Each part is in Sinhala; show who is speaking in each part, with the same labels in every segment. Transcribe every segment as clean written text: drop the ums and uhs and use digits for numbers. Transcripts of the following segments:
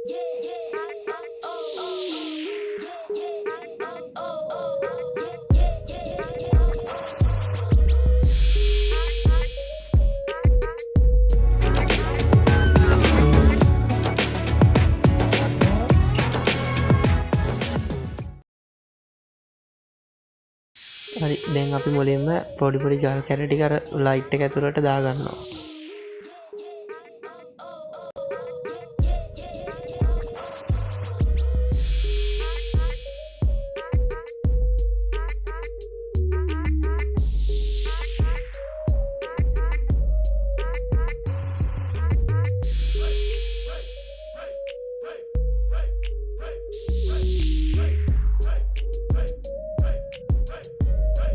Speaker 1: හරි දැන් අපි මුලින්ම පොඩි පොඩි ගල් කැට ටික අර ලයිට් එක ඇතුළට දාගන්නවා.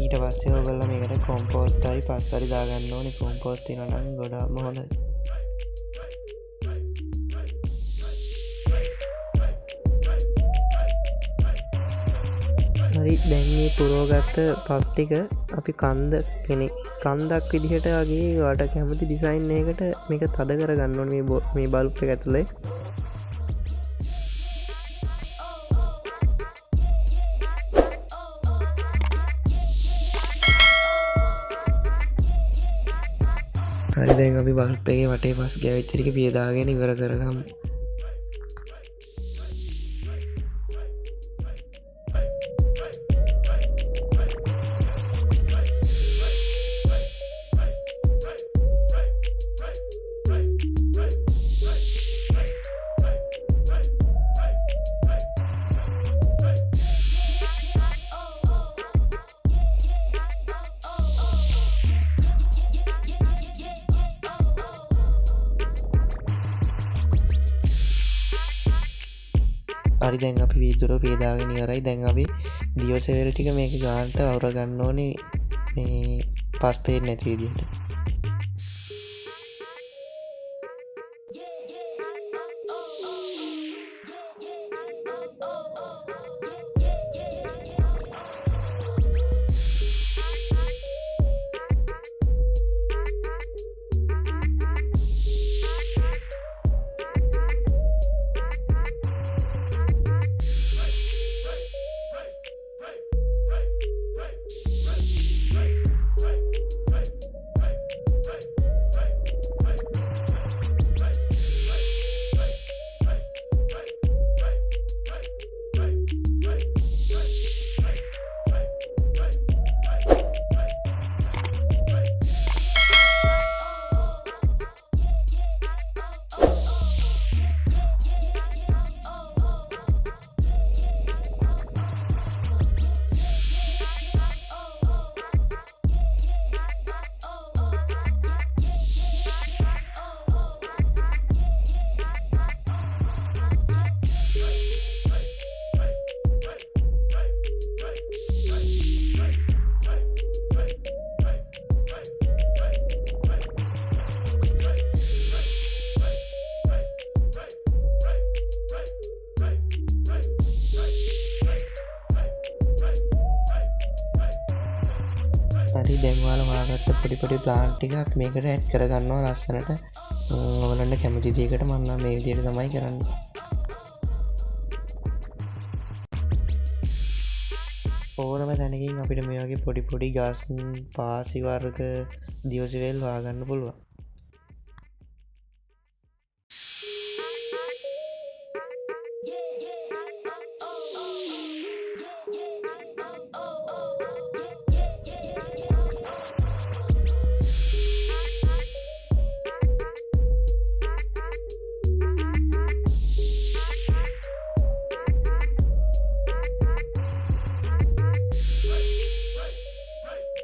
Speaker 1: ඊට පස්සේ ඔයගොල්ලෝ මේකට කොම්පෝස්ට් හරි පස් හරි දාගන්න ඕනේ. කොම්පෝස්ට් තියෙනවා නම් ගොඩාක්ම හොඳයි. හරි දැන් මේ පුරවගත්ත පස් ටික අපි කන්දක් විදිහට වගේ ඔයාලට කැමති ඩිසයින් එකකට මේක තද කරගන්න ඕනේ මේ බල්බ් එක ඇතුලේ. හරි දැන් අපි බල්බ් එකේ වටේ පස් ගෑවිච්ච ටික පියදාගෙන ඉවර කරගමු. හරි දැන් අපි වීදුරුව පියදාගෙන ඉවරයි. දැන් අපි දියසෙවර ටික මේක ගානට අවර ගන්න ඕනේ මේ පස් පේන්නේ නැති විදිහට. හරි දැන් ඔයාලා හොයාගත්ත පොඩි පොඩි ප්ලාන්ට් ටික අපි මේකට ඇඩ් කරගන්නවා ලස්සනට. ඔයාලන්ට කැමති දෙයකට මම නම් මේ විදිහට තමයි කරන්නේ. ඕනම තැනකින් අපිට මේ වගේ පොඩි පොඩි ගස් පාසි වර්ග දියසෙවල් හොයාගන්න පුළුවන්.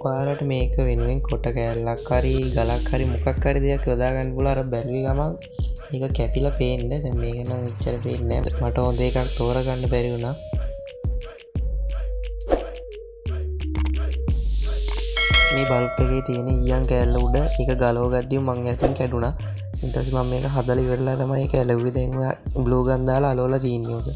Speaker 1: ඔයාලට මේක වෙනුවෙන් කොට කෑල්ලක් හරි ගලක් හරි මොකක් හරි දෙයක් යොදා ගන්න පුළුවන්. අර බැලුවේ ගමන් ඒක කැපිලා පේන්නේ. දැන් මේක නම් එච්චර පේන්නේ නැහැ. මට හොඳ එකක් තෝරගන්න බැරි වුණා. මේ බල්බ් එකේ තියෙන ඊයන් කෑල්ල උඩ ඒක ගලව ගද්දී මං ඇතින් කැඩුනා. ඊට පස්සේ මම මේක හදලා ඉවරලා තමයි ඒක ඇලුවේ. දැන් ඔයා බ්ලූ ගන් දාලා අලවලා තියන්නේ ඔක.